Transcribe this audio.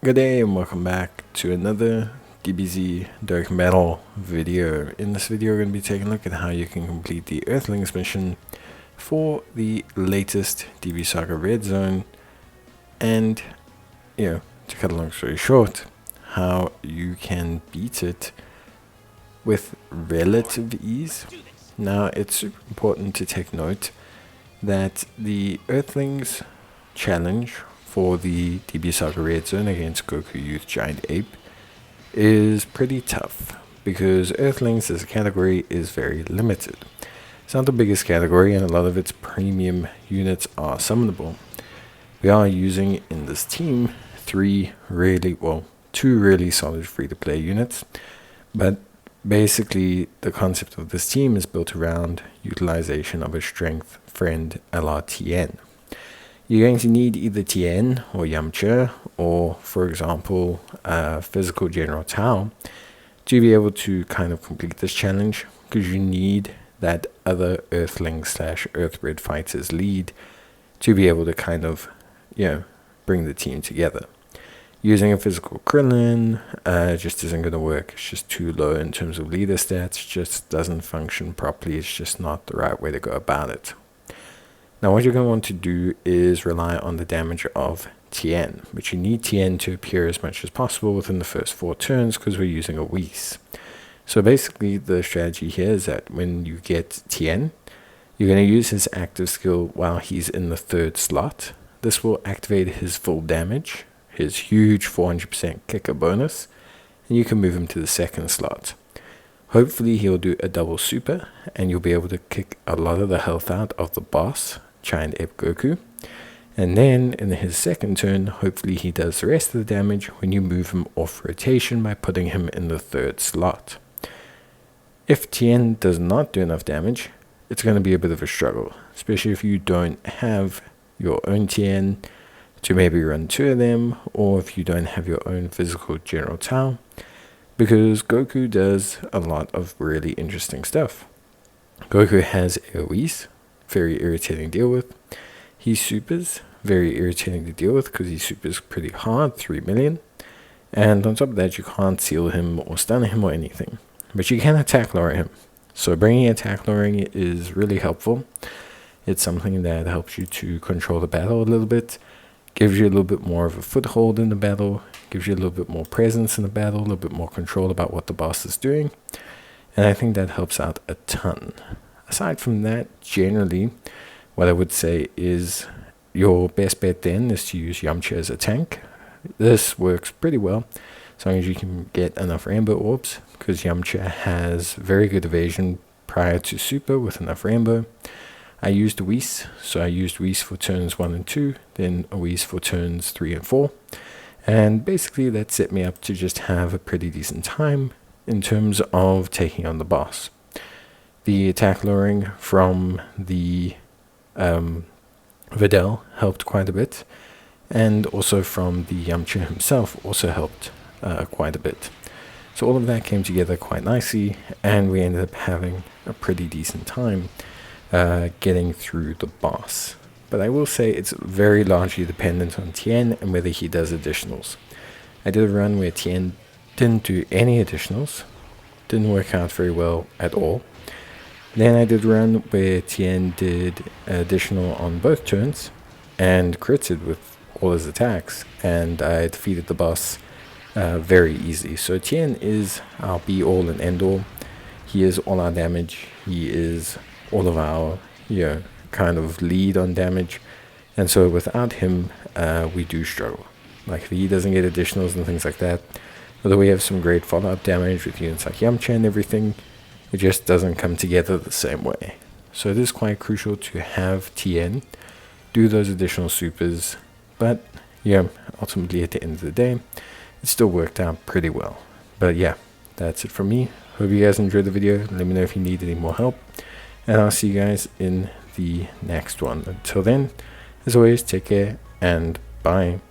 Good day and welcome back to another DBZ Dokkan Battle video. In this video we're going to be taking a look at how you can complete the Earthlings mission for the latest DB Saga Red Zone, and to cut a long story short, how you can beat it with relative ease. Now it's super important to take note that the Earthlings challenge for the DB Saga Red Zone against Goku Youth Giant Ape is pretty tough, because Earthlings as a category is very limited. It's not the biggest category and a lot of its premium units are summonable. We are using in this team two really solid free-to-play units, but basically the concept of this team is built around utilization of a strength friend LRTN. You're going to need either Tien or Yamcha, or for example physical General Tao, to be able to kind of complete this challenge, because you need that other Earthling / Earthbred fighters lead to be able to kind of bring the team together. Using a physical Krillin just isn't going to work. It's just too low in terms of leader stats. Just doesn't function properly. It's just not the right way to go about it. Now what you're going to want to do is rely on the damage of Tien, but you need Tien to appear as much as possible within the first 4 turns, because we're using a Whis. So basically the strategy here is that when you get Tien, you're going to use his active skill while he's in the 3rd slot. This will activate his full damage, his huge 400% kicker bonus, and you can move him to the 2nd slot. Hopefully he'll do a double super, and you'll be able to kick a lot of the health out of the boss, Giant Ape Goku. And then in his 2nd turn, hopefully he does the rest of the damage when you move him off rotation by putting him in the 3rd slot. If Tien does not do enough damage, it's going to be a bit of a struggle, especially if you don't have your own Tien to maybe run 2 of them, or if you don't have your own physical General Tao, because Goku does a lot of really interesting stuff. Goku has AoEs, very irritating to deal with. He supers, very irritating to deal with, because he supers pretty hard, 3 million. And on top of that, you can't seal him or stun him or anything, but you can attack lower him. So bringing attack lowering is really helpful. It's something that helps you to control the battle a little bit, gives you a little bit more of a foothold in the battle, gives you a little bit more presence in the battle, a little bit more control about what the boss is doing, and I think that helps out a ton. Aside from that, generally, what I would say is your best bet then is to use Yamcha as a tank. This works pretty well, as long as you can get enough rainbow orbs, because Yamcha has very good evasion prior to super with enough rainbow. I used a Whis, so I used Whis for turns 1 and 2, then a Whis for turns 3 and 4, and basically that set me up to just have a pretty decent time in terms of taking on the boss. The attack lowering from the Videl helped quite a bit, and also from the Yamcha himself also helped quite a bit. So all of that came together quite nicely, and we ended up having a pretty decent time getting through the boss. But I will say it's very largely dependent on Tien and whether he does additionals. I did a run where Tien didn't do any additionals, didn't work out very well at all. Then I did a run where Tien did additional on both turns and critted with all his attacks, and I defeated the boss very easy. So Tien is our be-all and end-all. He is all our damage. He is all of our kind of lead on damage, and so without him we do struggle. Like if he doesn't get additionals and things like that, although we have some great follow-up damage with units like Yamcha and everything, it just doesn't come together the same way. So it is quite crucial to have Tien do those additional supers, but ultimately at the end of the day it still worked out pretty well. But that's it from me. Hope you guys enjoyed the video. Let me know if you need any more help, and I'll see you guys in the next one. Until then, as always, take care and bye.